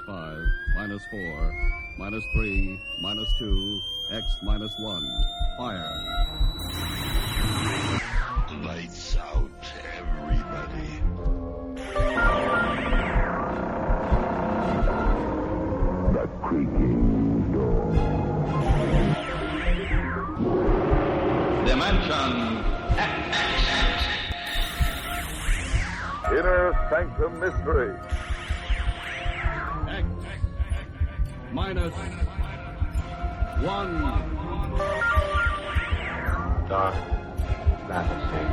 minus 5, minus 4, minus 3, minus 2, X minus 1. Fire. Lights out, everybody. The creaking door. Dimension X. Inner Sanctum Mystery. X minus 1. Dark fantasy.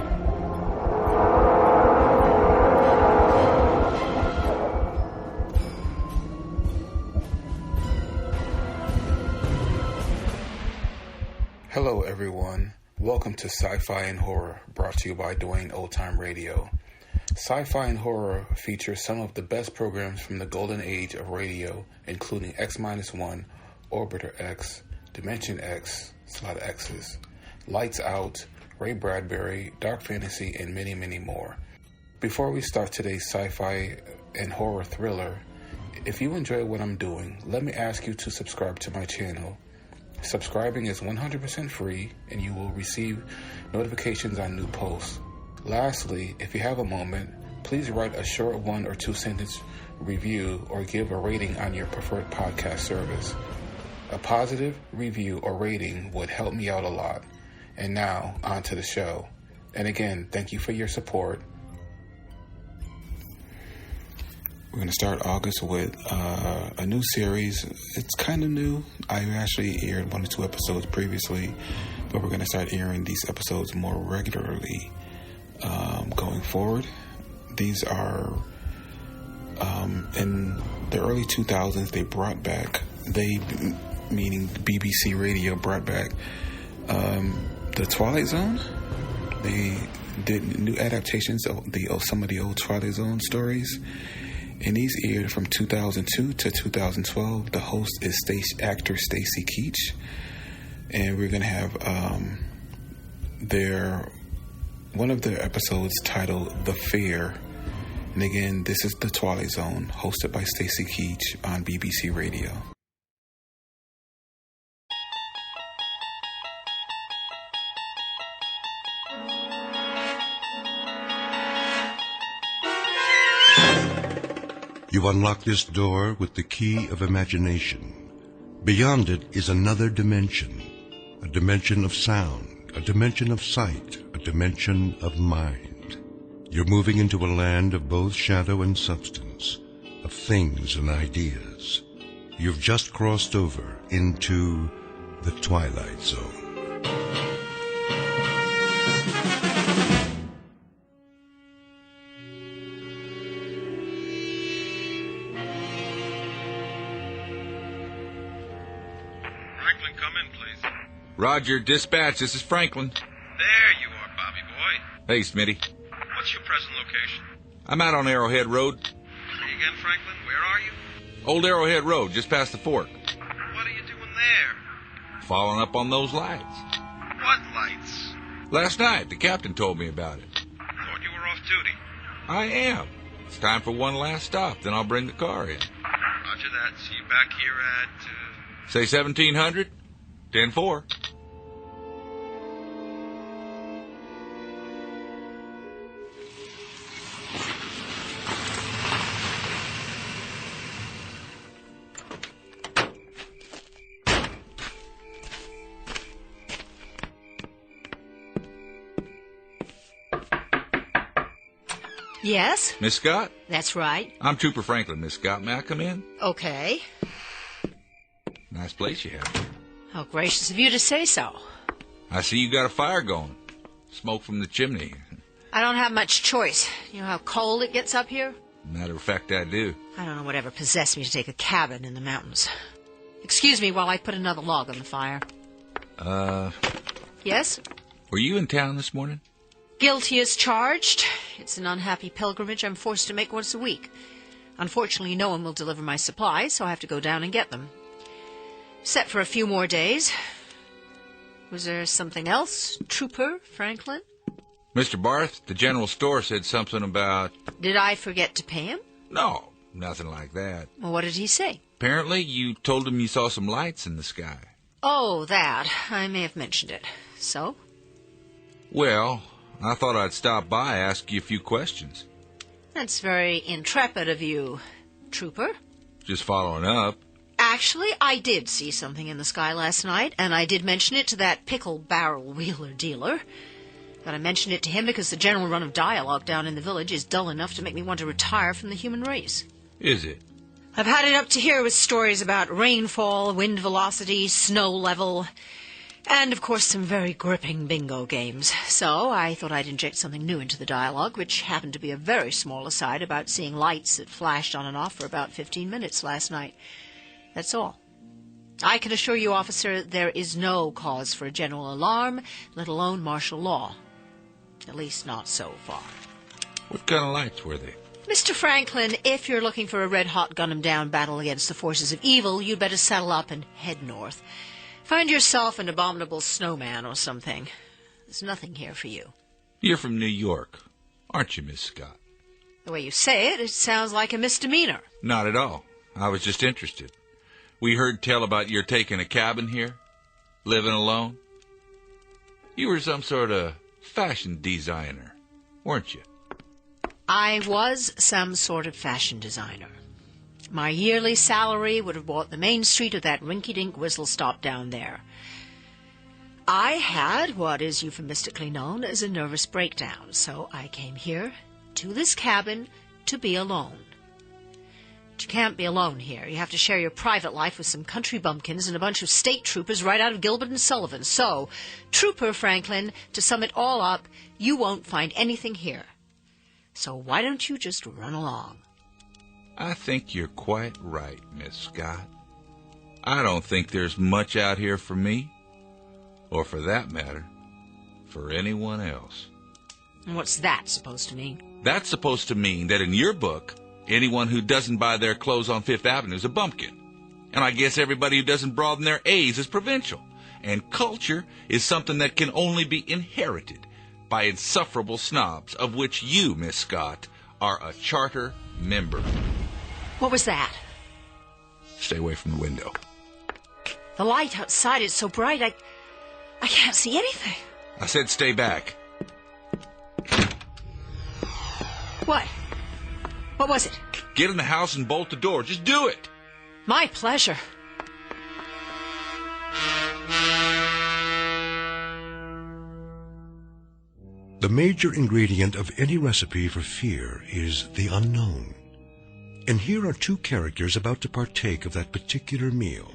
Hello everyone, welcome to Sci-Fi and Horror, brought to you by Dwayne Old Time Radio. Sci-Fi and Horror features some of the best programs from the golden age of radio, including X-1, Orbiter X, Dimension X, it's a lot of X's, Lights Out, Ray Bradbury, Dark Fantasy, and many, many more. Before we start today's sci-fi and horror thriller, if you enjoy what I'm doing, let me ask you to subscribe to my channel. Subscribing is 100% free, and you will receive notifications on new posts. Lastly, if you have a moment, please write a short 1 or 2 sentence review or give a rating on your preferred podcast service. A positive review or rating would help me out a lot. And now, on to the show. And again, thank you for your support. We're going to start August with a new series. It's kind of new. I actually aired 1 or 2 episodes previously, but we're going to start airing these episodes more regularly going forward. These are in the early 2000s. They brought back, meaning BBC Radio, brought back the Twilight Zone. They did new adaptations of some of the old Twilight Zone stories. And these aired from 2002 to 2012. The host is actor Stacey Keach. And we're going to have one of their episodes titled The Fair. And again, this is The Twilight Zone, hosted by Stacey Keach on BBC Radio. You unlock this door with the key of imagination. Beyond it is another dimension, a dimension of sound, a dimension of sight, a dimension of mind. You're moving into a land of both shadow and substance, of things and ideas. You've just crossed over into the Twilight Zone. Roger, dispatch, this is Franklin. There you are, Bobby boy. Hey, Smitty. What's your present location? I'm out on Arrowhead Road. Say again, Franklin, where are you? Old Arrowhead Road, just past the fork. What are you doing there? Following up on those lights. What lights? Last night, the captain told me about it. Thought you were off duty. I am. It's time for one last stop, then I'll bring the car in. Roger that. See you back here at... Say 1700? 10-4. Yes? Miss Scott? That's right. I'm Trooper Franklin, Miss Scott. May I come in? Okay. Nice place you have. How gracious of you to say so. I see you got a fire going. Smoke from the chimney. I don't have much choice. You know how cold it gets up here? Matter of fact, I do. I don't know whatever possessed me to take a cabin in the mountains. Excuse me while I put another log on the fire. Yes? Were you in town this morning? Guilty as charged. It's an unhappy pilgrimage I'm forced to make once a week. Unfortunately, no one will deliver my supplies, so I have to go down and get them. Set for a few more days. Was there something else, Trooper Franklin? Mr. Barth, the general store said something about... Did I forget to pay him? No, Nothing like that. Well, what did he say? Apparently, you told him you saw some lights in the sky. Oh, that. I may have mentioned it. So? Well, I thought I'd stop by, ask you a few questions. That's very intrepid of you, Trooper. Just following up. Actually, I did see something in the sky last night, and I did mention it to that pickle barrel wheeler dealer. But I mentioned it to him because the general run of dialogue down in the village is dull enough to make me want to retire from the human race. Is it? I've had it up to here with stories about rainfall, wind velocity, snow level, and, of course, some very gripping bingo games. So I thought I'd inject something new into the dialogue, which happened to be a very small aside about seeing lights that flashed on and off for about 15 minutes last night. That's all. I can assure you, officer, there is no cause for a general alarm, let alone martial law. At least not so far. What kind of lights were they? Mr. Franklin, if you're looking for a red-hot gun-em-down battle against the forces of evil, you'd better settle up and head north. Find yourself an abominable snowman or something. There's nothing here for you. You're from New York, aren't you, Miss Scott? The way you say it, it sounds like a misdemeanor. Not at all. I was just interested. We heard tell about your taking a cabin here, living alone. You were some sort of fashion designer, weren't you? I was some sort of fashion designer. My yearly salary would have bought the main street of that rinky-dink whistle-stop down there. I had what is euphemistically known as a nervous breakdown, so I came here to this cabin to be alone. But you can't be alone here. You have to share your private life with some country bumpkins and a bunch of state troopers right out of Gilbert and Sullivan. So, Trooper Franklin, to sum it all up, you won't find anything here. So why don't you just run along? I think you're quite right, Miss Scott. I don't think there's much out here for me, or for that matter, for anyone else. And what's that supposed to mean? That's supposed to mean that in your book, anyone who doesn't buy their clothes on Fifth Avenue is a bumpkin. And I guess everybody who doesn't broaden their A's is provincial. And culture is something that can only be inherited by insufferable snobs, of which you, Miss Scott, are a charter member. What was that? Stay away from the window. The light outside is so bright, I can't see anything. I said stay back. What? What was it? Get in the house and bolt the door. Just do it. My pleasure. The major ingredient of any recipe for fear is the unknown. And here are two characters about to partake of that particular meal.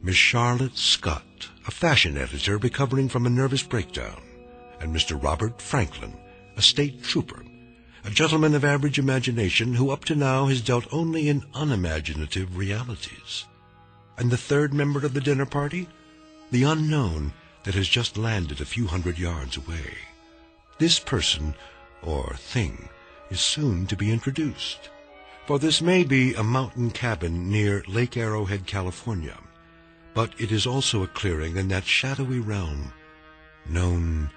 Miss Charlotte Scott, a fashion editor recovering from a nervous breakdown, and Mr. Robert Franklin, a state trooper, a gentleman of average imagination who up to now has dealt only in unimaginative realities. And the third member of the dinner party? The unknown that has just landed a few hundred yards away. This person, or thing, is soon to be introduced. For this may be a mountain cabin near Lake Arrowhead, California, but it is also a clearing in that shadowy realm known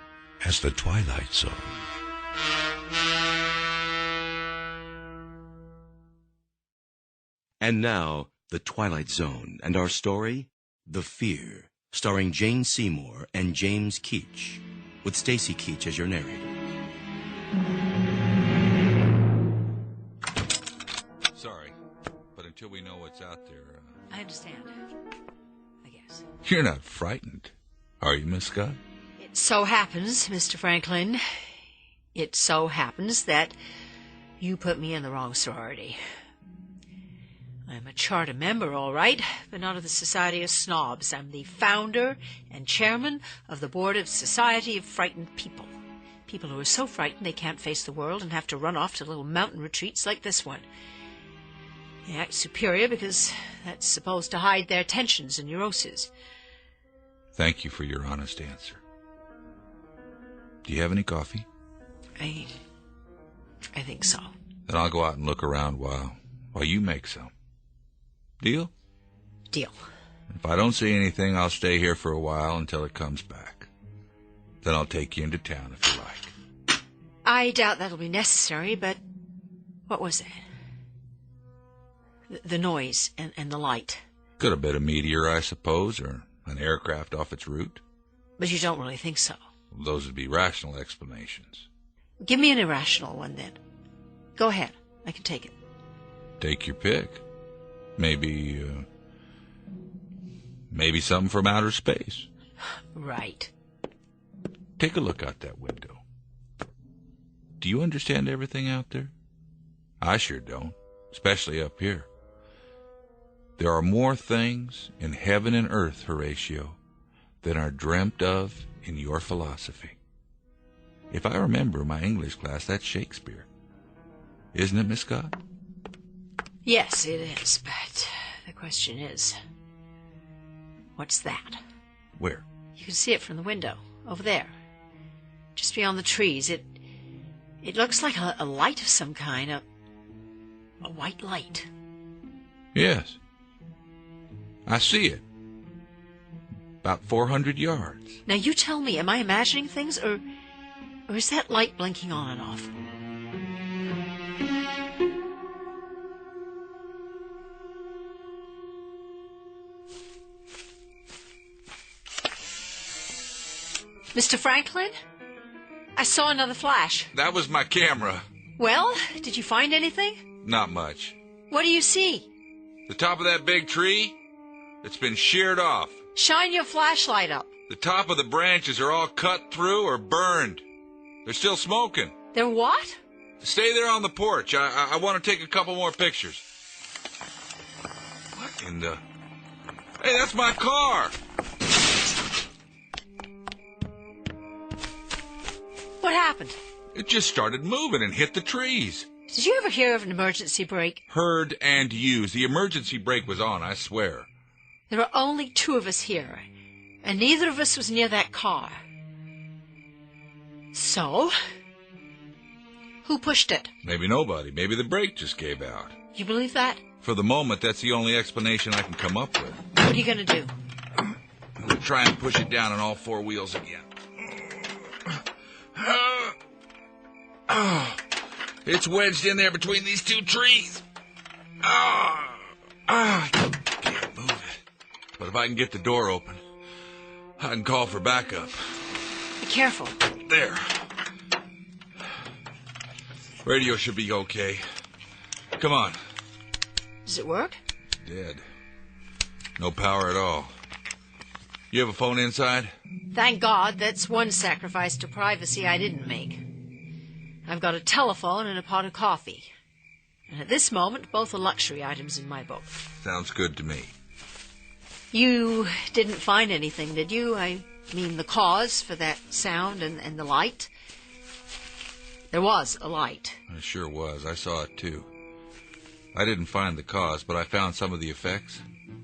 as the Twilight Zone. And now, The Twilight Zone, and our story, The Fear, starring Jane Seymour and James Keach, with Stacey Keach as your narrator. Sorry, but until we know what's out there... I understand. I guess. You're not frightened, are you, Miss Scott? It so happens, Mr. Franklin, it so happens that you put me in the wrong sorority. I'm a charter member, all right, but not of the Society of Snobs. I'm the founder and chairman of the board of Society of Frightened People. People who are so frightened they can't face the world and have to run off to little mountain retreats like this one. They act superior because that's supposed to hide their tensions and neuroses. Thank you for your honest answer. Do you have any coffee? I think so. Then I'll go out and look around while you make some. Deal? Deal. If I don't see anything, I'll stay here for a while until it comes back. Then I'll take you into town if you like. I doubt that'll be necessary, but what was it? The noise and the light. Could have been a meteor, I suppose, or an aircraft off its route. But you don't really think so? Those would be rational explanations. Give me an irrational one, then. Go ahead. I can take it. Take your pick. Maybe something from outer space. Right. Take a look out that window. Do you understand everything out there? I sure don't, especially up here. There are more things in heaven and earth, Horatio, than are dreamt of in your philosophy. If I remember my English class, that's Shakespeare. Isn't it, Miss Scott? Yes, it is, but the question is, what's that? Where? You can see it from the window, over there. Just beyond the trees. It looks like a light of some kind, a white light. Yes. I see it. About 400 yards. Now you tell me, am I imagining things, or is that light blinking on and off? Mr. Franklin? I saw another flash. That was my camera. Well, did you find anything? Not much. What do you see? The top of that big tree? It's been sheared off. Shine your flashlight up. The top of the branches are all cut through or burned. They're still smoking. They're what? Stay there on the porch. I want to take a couple more pictures. What in the... Hey, that's my car! What happened? It just started moving and hit the trees. Did you ever hear of an emergency brake? Heard and used. The emergency brake was on, I swear. There are only two of us here, and neither of us was near that car. So, who pushed it? Maybe nobody. Maybe the brake just gave out. You believe that? For the moment, that's the only explanation I can come up with. What are you going to do? I'm going to try and push it down on all four wheels again. It's wedged in there between these two trees. I can't move it. But if I can get the door open, I can call for backup. Be careful. There. Radio should be okay. Come on. Does it work? Dead. No power at all. You have a phone inside? Thank God, that's one sacrifice to privacy I didn't make. I've got a telephone and a pot of coffee. And at this moment, both are luxury items in my book. Sounds good to me. You didn't find anything, did you? I mean, the cause for that sound and the light? There was a light. It sure was. I saw it, too. I didn't find the cause, but I found some of the effects.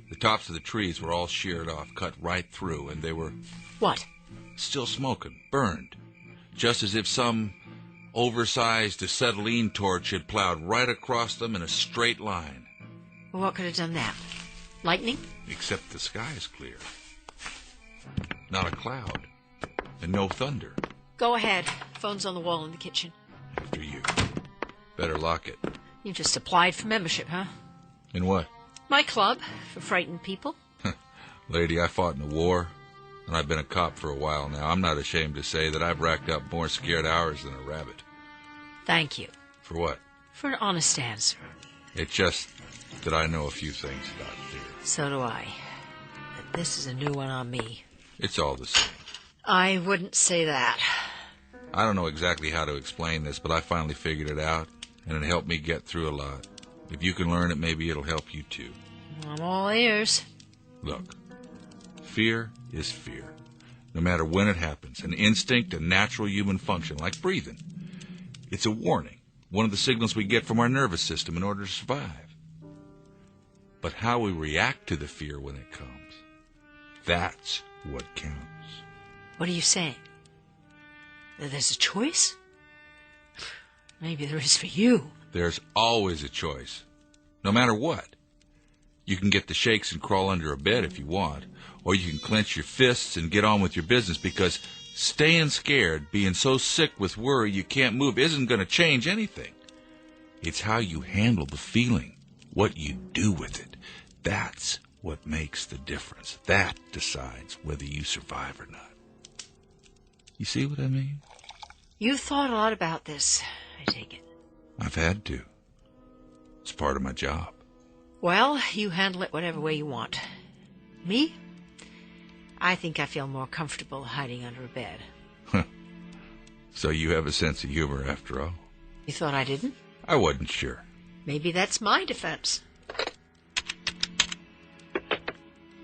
The tops of the trees were all sheared off, cut right through, and they were... What? Still smoking, burned. Just as if some oversized acetylene torch had plowed right across them in a straight line. Well, what could have done that? Lightning? Except the sky is clear. Not a cloud. And no thunder. Go ahead. Phone's on the wall in the kitchen. After you. Better lock it. You just applied for membership, huh? In what? My club, for frightened people. Lady, I fought in a war, and I've been a cop for a while now. I'm not ashamed to say that I've racked up more scared hours than a rabbit. Thank you. For what? For an honest answer. It's just that I know a few things about fear. So do I. But this is a new one on me. It's all the same. I wouldn't say that. I don't know exactly how to explain this, but I finally figured it out, and it helped me get through a lot. If you can learn it, maybe it'll help you too. I'm all ears. Look, fear is fear. No matter when it happens, an instinct, a natural human function, like breathing. It's a warning, one of the signals we get from our nervous system in order to survive. But how we react to the fear when it comes, that's what counts. What are you saying? That there's a choice? Maybe there is for you. There's always a choice, no matter what. You can get the shakes and crawl under a bed if you want, or you can clench your fists and get on with your business, because staying scared, being so sick with worry you can't move isn't going to change anything. It's how you handle the feeling, What you do with it, that's what makes the difference. That decides whether you survive or not. You see what I mean? You've thought a lot about this, I take it. I've had to. It's part of my job. Well, you handle it whatever way you want. Me? I think I feel more comfortable hiding under a bed. So you have a sense of humor after all? You thought I didn't? I wasn't sure. Maybe that's my defense.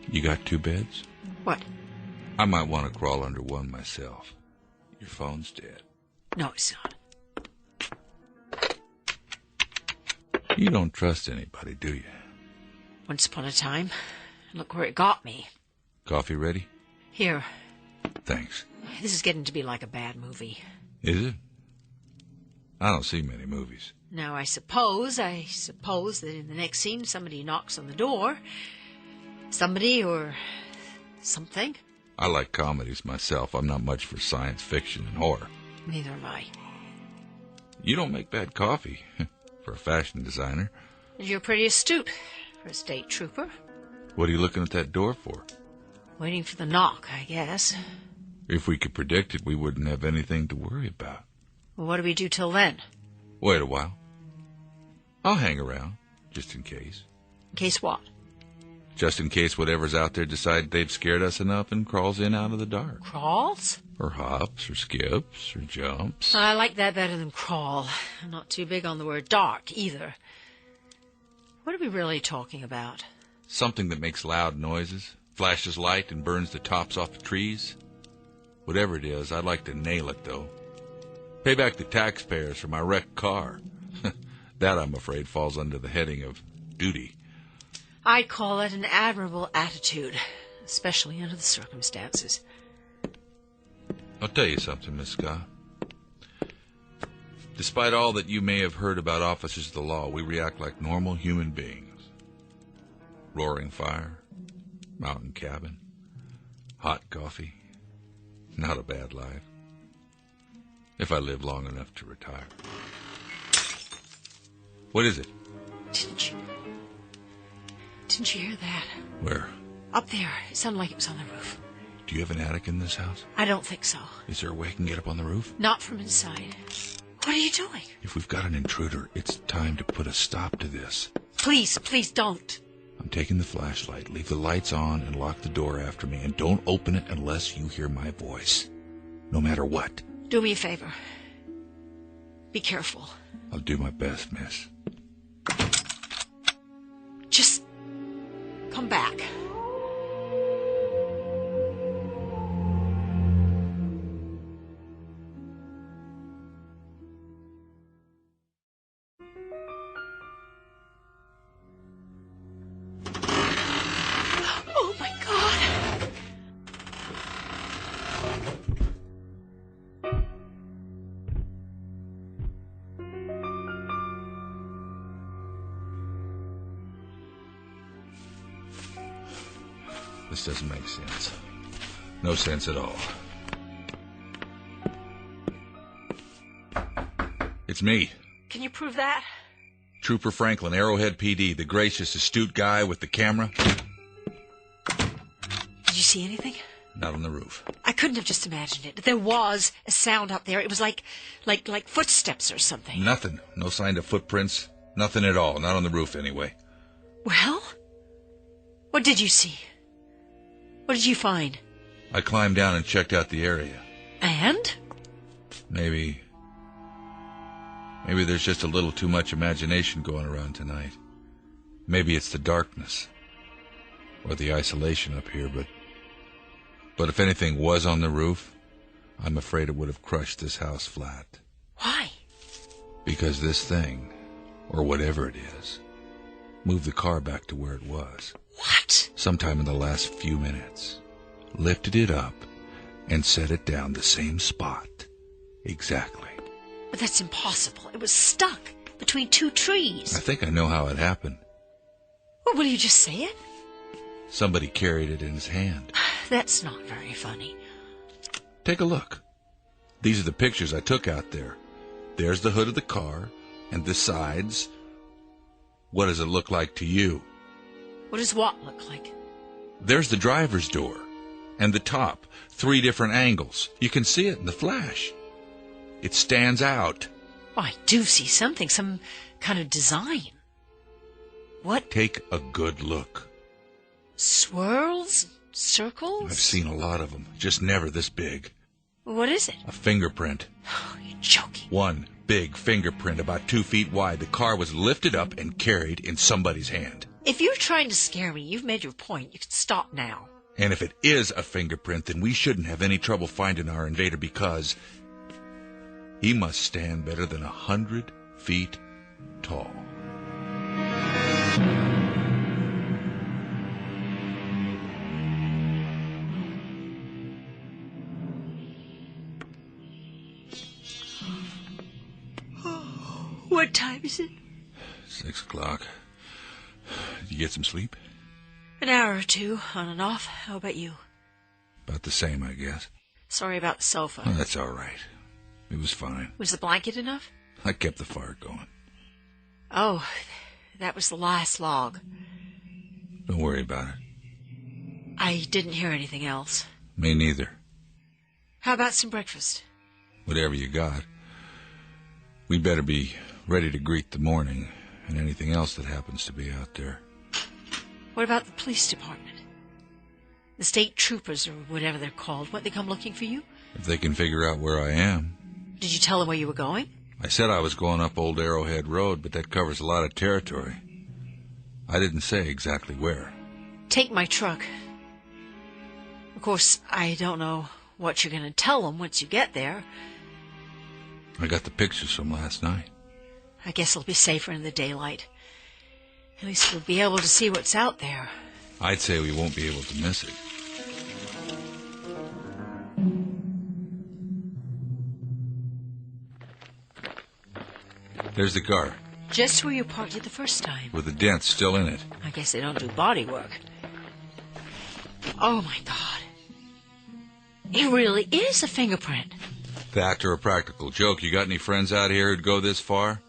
You got 2 beds? What? I might want to crawl under one myself. Your phone's dead. No, it's not. You don't trust anybody, do you? Once upon a time. Look where it got me. Coffee ready? Here. Thanks. This is getting to be like a bad movie. Is it? I don't see many movies. Now, I suppose that in the next scene somebody knocks on the door. Somebody or something. I like comedies myself. I'm not much for science fiction and horror. Neither am I. You don't make bad coffee for a fashion designer. And you're pretty astute for a state trooper. What are you looking at that door for? Waiting for the knock, I guess. If we could predict it, we wouldn't have anything to worry about. Well, what do we do till then? Wait a while. I'll hang around, just in case. In case what? Just in case whatever's out there decides they've scared us enough and crawls in out of the dark. Crawls? Or hops, or skips, or jumps. I like that better than crawl. I'm not too big on the word dark, either. What are we really talking about? Something that makes loud noises, flashes light, and burns the tops off the trees. Whatever it is, I'd like to nail it, though. Pay back the taxpayers for my wrecked car. That, I'm afraid, falls under the heading of duty. I'd call it an admirable attitude, especially under the circumstances. I'll tell you something, Miss Scott. Despite all that you may have heard about officers of the law, we react like normal human beings. Roaring fire, mountain cabin, hot coffee. Not a bad life. If I live long enough to retire. What is it? Didn't you hear that? Where? Up there. It sounded like it was on the roof. Do you have an attic in this house? I don't think so. Is there a way I can get up on the roof? Not from inside. What are you doing? If we've got an intruder, it's time to put a stop to this. Please don't. I'm taking the flashlight. Leave the lights on and lock the door after me. And don't open it unless you hear my voice. No matter what. Do me a favor. Be careful. I'll do my best, miss. Just come back. Oh, my God. This doesn't make sense. No sense at all. It's me. Can you prove that? Trooper Franklin, Arrowhead PD, the gracious, astute guy with the camera. Did you see anything? Not on the roof. I couldn't have just imagined it. There was a sound up there. It was like footsteps or something. Nothing. No sign of footprints. Nothing at all. Not on the roof, anyway. Well? What did you see? What did you find? I climbed down and checked out the area. And? Maybe there's just a little too much imagination going around tonight. Maybe it's the darkness. Or the isolation up here, but if anything was on the roof, I'm afraid it would have crushed this house flat. Why? Because this thing, or whatever it is, moved the car back to where it was. What? Sometime in the last few minutes. Lifted it up and set it down the same spot. Exactly. But that's impossible. It was stuck between two trees. I think I know how it happened. Well, will you just say it? Somebody carried it in his hand. That's not very funny. Take a look. These are the pictures I took out there. There's the hood of the car and the sides. What does it look like to you? What does what look like? There's the driver's door. And the top. 3 different angles. You can see it in the flash. It stands out. Oh, I do see something, some kind of design. What? Take a good look. Swirls? Circles? I've seen a lot of them, just never this big. What is it? A fingerprint. Oh, you're joking. One big fingerprint about 2 feet wide. The car was lifted up and carried in somebody's hand. If you're trying to scare me, you've made your point. You can stop now. And if it is a fingerprint, then we shouldn't have any trouble finding our invader because he must stand better than 100 feet tall. What time is it? 6 o'clock. Did you get some sleep? An hour or two, on and off. How about you? About the same, I guess. Sorry about the sofa. Oh, that's all right. It was fine. Was the blanket enough? I kept the fire going. Oh, that was the last log. Don't worry about it. I didn't hear anything else. Me neither. How about some breakfast? Whatever you got. We'd better be ready to greet the morning and anything else that happens to be out there. What about the police department? The state troopers, or whatever they're called, won't they come looking for you? If they can figure out where I am. Did you tell them where you were going? I said I was going up Old Arrowhead Road, but that covers a lot of territory. I didn't say exactly where. Take my truck. Of course, I don't know what you're going to tell them once you get there. I got the pictures from last night. I guess it'll be safer in the daylight. At least we'll be able to see what's out there. I'd say we won't be able to miss it. There's the car. Just where you parked it the first time. With the dent still in it. I guess they don't do body work. Oh, my God. It really is a fingerprint. That or a practical joke. You got any friends out here who'd go this far?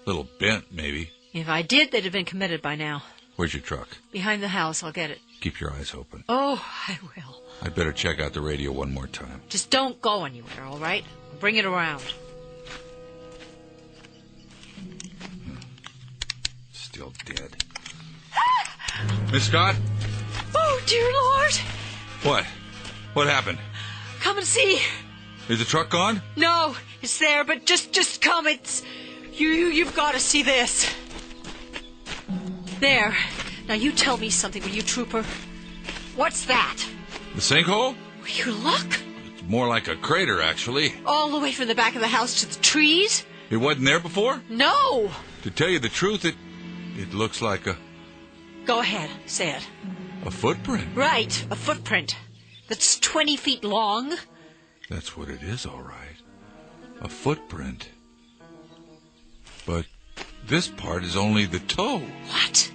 Little bent, maybe. If I did, they'd have been committed by now. Where's your truck? Behind the house. I'll get it. Keep your eyes open. Oh, I will. I'd better check out the radio one more time. Just don't go anywhere, all right? Bring it around. Still dead. Miss Scott? Oh, dear Lord. What? What happened? Come and see. Is the truck gone? No, it's there, but just come. It's... You've got to see this. There. Now you tell me something, will you, trooper? What's that? The sinkhole? Will you look? It's more like a crater, actually. All the way from the back of the house to the trees? It wasn't there before? No. To tell you the truth, it looks like a... Go ahead, say it. A footprint. Right, a footprint. That's 20 feet long. That's what it is, all right. A footprint. But this part is only the toe. What?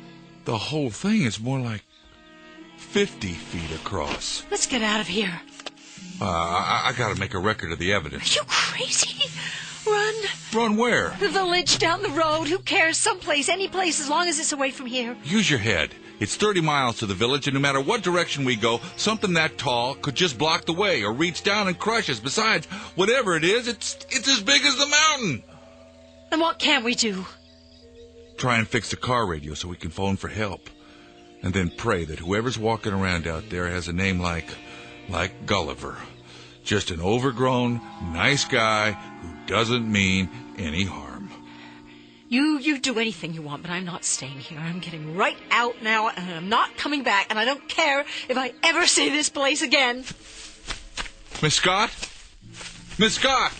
The whole thing is more like 50 feet across. Let's get out of here. I gotta make a record of the evidence. Are you crazy? Run. Run where? The village, down the road. Who cares? Someplace, any place, as long as it's away from here. Use your head. It's 30 miles to the village, and no matter what direction we go, something that tall could just block the way or reach down and crush us. Besides, whatever it is, it's as big as the mountain. Then what can we do? Try and fix the car radio so we can phone for help. And then pray that whoever's walking around out there has a name like Gulliver. Just an overgrown, nice guy who doesn't mean any harm. You do anything you want, but I'm not staying here. I'm getting right out now, and I'm not coming back, and I don't care if I ever see this place again. Miss Scott? Miss Scott!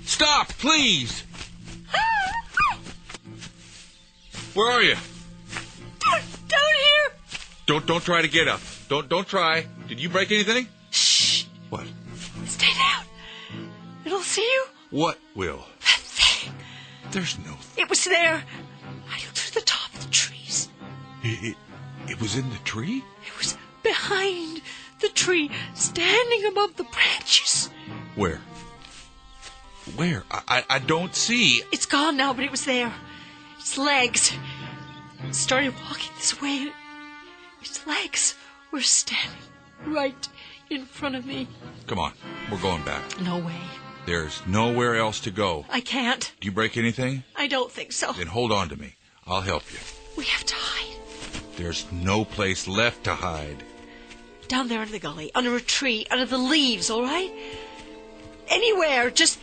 Stop, please! Where are you? Down here! Don't try to get up. Don't try. Did you break anything? Shh. What? Stay down. It'll see you. What will? That thing. There's no... It was there. I looked through the top of the trees. It was in the tree? It was behind the tree, standing above the branches. Where? Where? I don't see. It's gone now, but it was there. It His legs. Started walking this way. His legs were standing right in front of me. Come on, we're going back. No way. There's nowhere else to go. I can't. Do you break anything? I don't think so. Then hold on to me. I'll help you. We have to hide. There's no place left to hide. Down there in the gully, under a tree, under the leaves, all right? Anywhere, just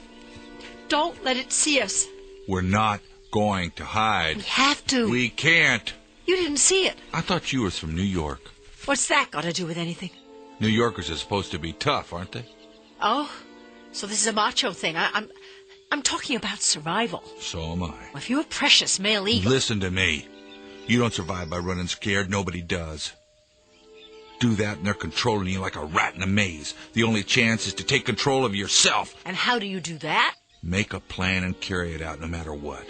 don't let it see us. We're not going to hide. We have to. We can't. You didn't see it. I thought you was from New York. What's that got to do with anything? New Yorkers are supposed to be tough, aren't they? Oh, so this is a macho thing. I'm talking about survival. So am I. Well, if you're a precious male eagle... Listen to me. You don't survive by running scared. Nobody does. Do that and they're controlling you like a rat in a maze. The only chance is to take control of yourself. And how do you do that? Make a plan and carry it out no matter what.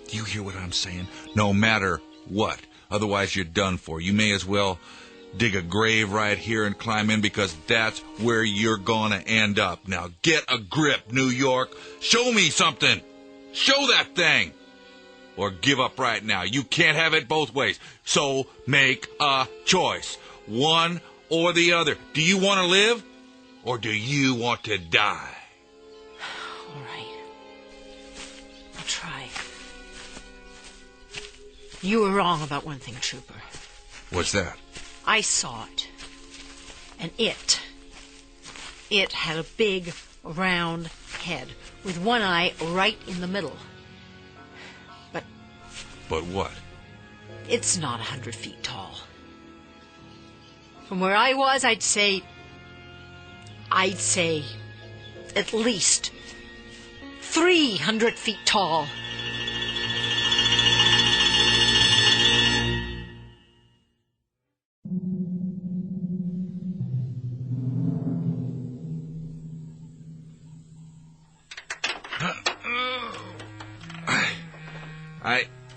Do you hear what I'm saying? No matter what. Otherwise you're done for. You may as well dig a grave right here and climb in because that's where you're gonna end up. Now get a grip, New York. Show me something. Show that thing. Or give up right now. You can't have it both ways. So make a choice. One or the other. Do you want to live or do you want to die? All right. I'll try. You were wrong about one thing, Trooper. What's that? I saw it. And it had a big, round head with one eye right in the middle. But what? It's not 100 feet tall. From where I was, I'd say at least 300 feet tall.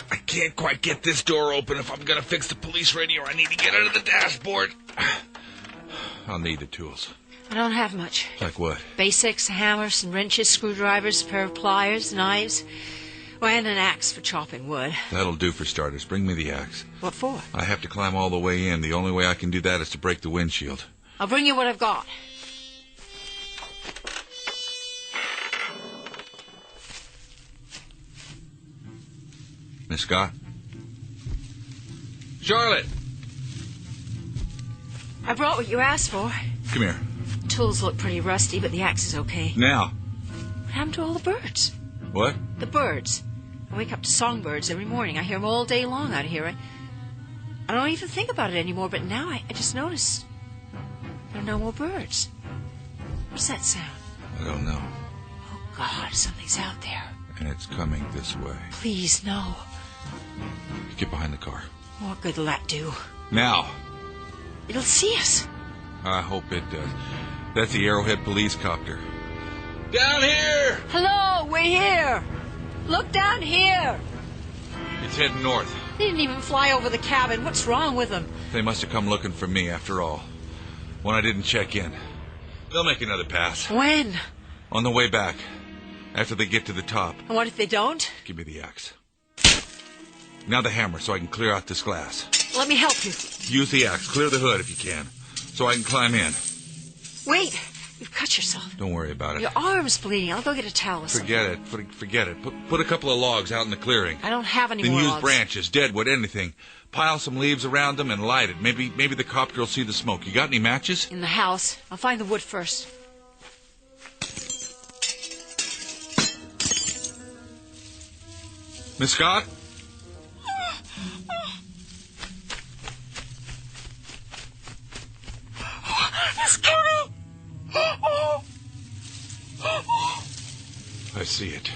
I can't quite get this door open. If I'm going to fix the police radio, I need to get under the dashboard. I'll need the tools. I don't have much. Like what? Basics, hammers, some wrenches, screwdrivers, a pair of pliers, knives, and an axe for chopping wood. That'll do for starters. Bring me the axe. What for? I have to climb all the way in. The only way I can do that is to break the windshield. I'll bring you what I've got. Miss Scott? Charlotte! I brought what you asked for. Come here. The tools look pretty rusty, but the axe is okay. Now. What happened to all the birds? What? The birds. I wake up to songbirds every morning. I hear them all day long out here. I don't even think about it anymore, but now I just noticed there are no more birds. What's that sound? I don't know. Oh, God, something's out there. And it's coming this way. Please, no. Get behind the car. What good will that do? Now. It'll see us. I hope it does. That's the Arrowhead police copter. Down here! Hello, we're here. Look down here. It's heading north. They didn't even fly over the cabin. What's wrong with them? They must have come looking for me after all. When I didn't check in. They'll make another pass. When? On the way back. After they get to the top. And what if they don't? Give me the axe. Now the hammer so I can clear out this glass. Let me help you. Use the axe. Clear the hood if you can. So I can climb in. Wait. You've cut yourself. Don't worry about it. Your arm's bleeding. I'll go get a towel or something. Forget it. Forget it. Put a couple of logs out in the clearing. I don't have any then more use logs. branches, deadwood, anything. Pile some leaves around them and light it. Maybe the copter will see the smoke. You got any matches? In the house. I'll find the wood first. Miss Scott? It's coming! I see it.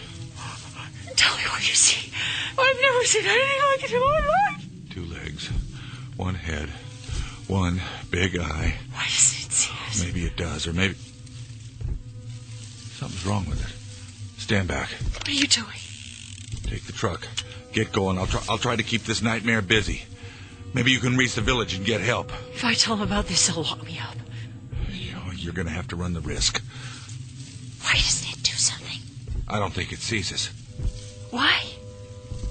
Tell me what you see. I've never seen anything like it in my life. 2 legs, 1 head, 1 big eye. Why doesn't it see us? Maybe it does, or maybe... Something's wrong with it. Stand back. What are you doing? Take the truck. Get going. I'll try to keep this nightmare busy. Maybe you can reach the village and get help. If I tell them about this, they'll lock me up. You're going to have to run the risk. Why doesn't it do something? I don't think it sees us. Why?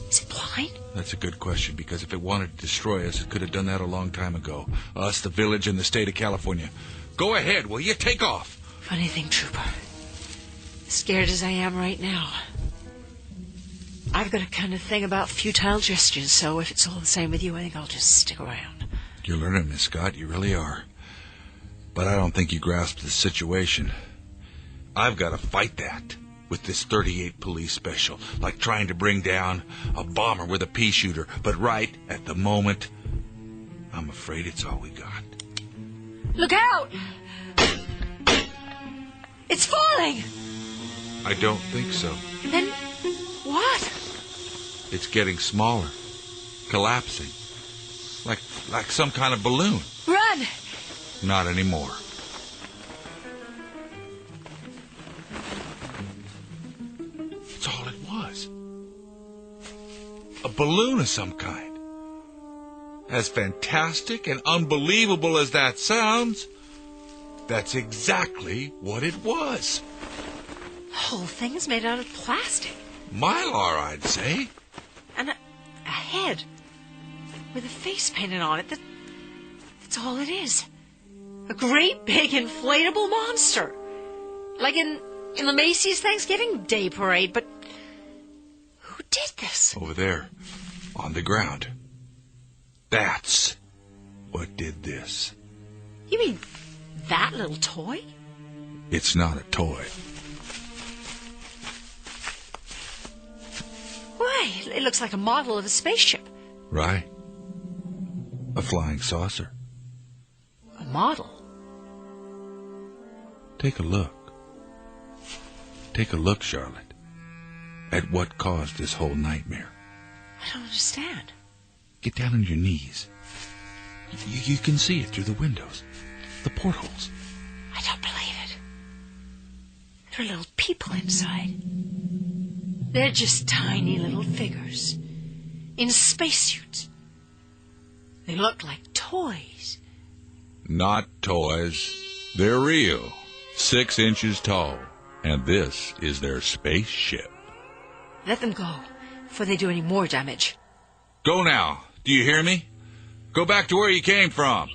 Is it blind? That's a good question, because if it wanted to destroy us, it could have done that a long time ago. Us, the village, and the state of California. Go ahead, will you? Take off. Funny thing, Trooper. Scared as I am right now, I've got a kind of thing about futile gestures, so if it's all the same with you, I think I'll just stick around. You're learning, Miss Scott. You really are. But I don't think you grasp the situation. I've got to fight that with this 38 police special, like trying to bring down a bomber with a pea shooter. But right at the moment, I'm afraid it's all we got. Look out! It's falling! I don't think so. And then what? It's getting smaller, collapsing, like some kind of balloon. Run! Not anymore. That's all it was. A balloon of some kind. As fantastic and unbelievable as that sounds, that's exactly what it was. The whole thing is made out of plastic. Mylar, I'd say. And a head with a face painted on it. That's all it is. A great big inflatable monster. Like in the Macy's Thanksgiving Day Parade. But who did this? Over there, on the ground. That's what did this. You mean that little toy? It's not a toy. Why, it looks like a model of a spaceship. Right. A flying saucer. A model? Take a look. Take a look, Charlotte, at what caused this whole nightmare. I don't understand. Get down on your knees. You can see it through the windows, the portholes. I don't believe it. There are little people inside. They're just tiny little figures in spacesuits. They look like toys. Not toys. They're real. 6 inches tall. And this is their spaceship. Let them go before they do any more damage. Go now. Do you hear me? Go back to where you came from.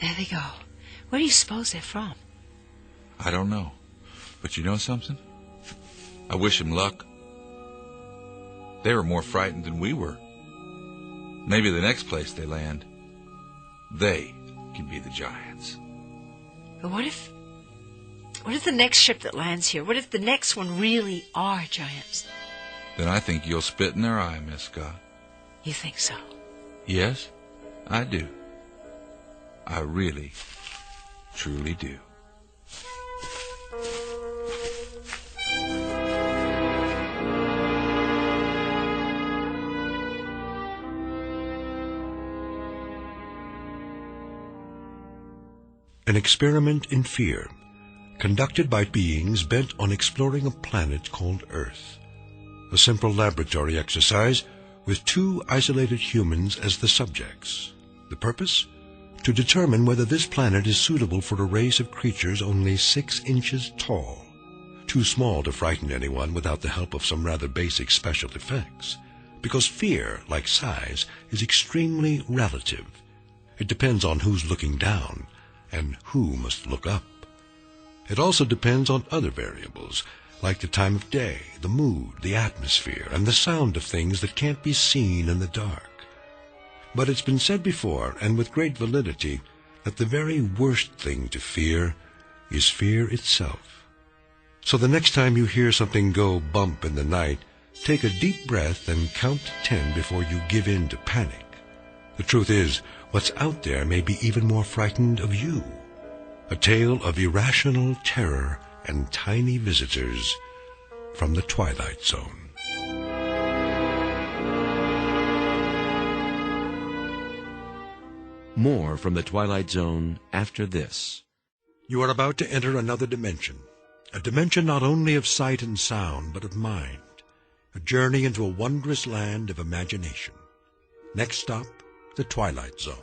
There they go. Where do you suppose they're from? I don't know. But you know something? I wish them luck. They were more frightened than we were. Maybe the next place they land, they can be the giants. But what if the next ship that lands here, what if the next one really are giants? Then I think you'll spit in their eye, Miss Scott. You think so? Yes, I do. I really, truly do. An experiment in fear, conducted by beings bent on exploring a planet called Earth. A simple laboratory exercise with 2 isolated humans as the subjects. The purpose? To determine whether this planet is suitable for a race of creatures only 6 inches tall. Too small to frighten anyone without the help of some rather basic special effects. Because fear, like size, is extremely relative. It depends on who's looking down and who must look up. It also depends on other variables, like the time of day, the mood, the atmosphere, and the sound of things that can't be seen in the dark. But it's been said before, and with great validity, that the very worst thing to fear is fear itself. So the next time you hear something go bump in the night, take a deep breath and count to 10 before you give in to panic. The truth is, what's out there may be even more frightened of you. A tale of irrational terror and tiny visitors from the Twilight Zone. More from the Twilight Zone after this. You are about to enter another dimension. A dimension not only of sight and sound, but of mind. A journey into a wondrous land of imagination. Next stop, the Twilight Zone.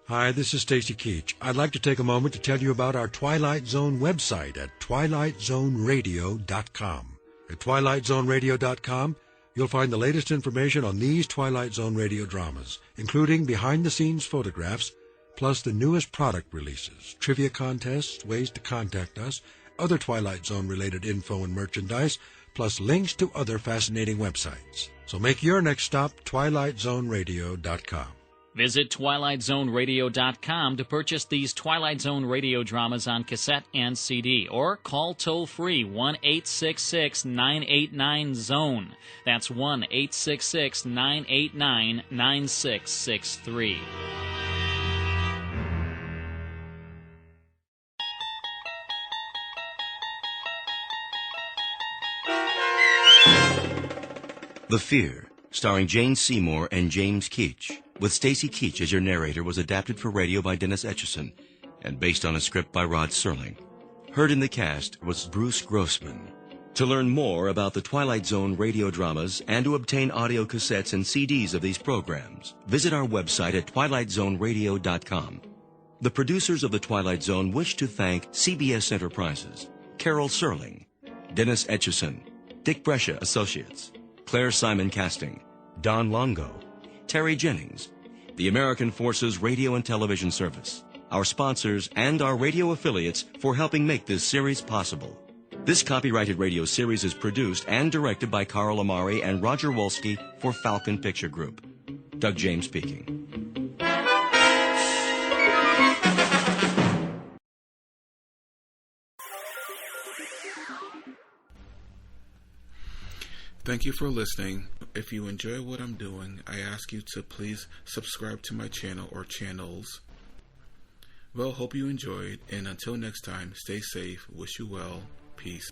Hi, this is Stacey Keach. I'd like to take a moment to tell you about our Twilight Zone website at twilightzoneradio.com. At twilightzoneradio.com, You'll find the latest information on these Twilight Zone radio dramas, including behind-the-scenes photographs, plus the newest product releases, trivia contests, ways to contact us, other Twilight Zone-related info and merchandise, plus links to other fascinating websites. So make your next stop TwilightZoneRadio.com. Visit TwilightZoneRadio.com to purchase these Twilight Zone radio dramas on cassette and CD, or call toll-free 1-866-989-ZONE. That's 1-866-989-9663. The Fear, starring Jane Seymour and James Keach, with Stacey Keach as your narrator, was adapted for radio by Dennis Etchison and based on a script by Rod Serling. Heard in the cast was Bruce Grossman. To learn more about the Twilight Zone radio dramas and to obtain audio cassettes and CDs of these programs, visit our website at TwilightZoneRadio.com. The producers of The Twilight Zone wish to thank CBS Enterprises, Carol Serling, Dennis Etchison, Dick Brescia Associates, Claire Simon Casting, Don Longo, Terry Jennings, the American Forces Radio and Television Service, our sponsors, and our radio affiliates for helping make this series possible. This copyrighted radio series is produced and directed by Carl Amari and Roger Wolski for Falcon Picture Group. Doug James speaking. Thank you for listening. If you enjoy what I'm doing, I ask you to please subscribe to my channel or channels. Well, hope you enjoyed, and until next time, stay safe, wish you well, peace.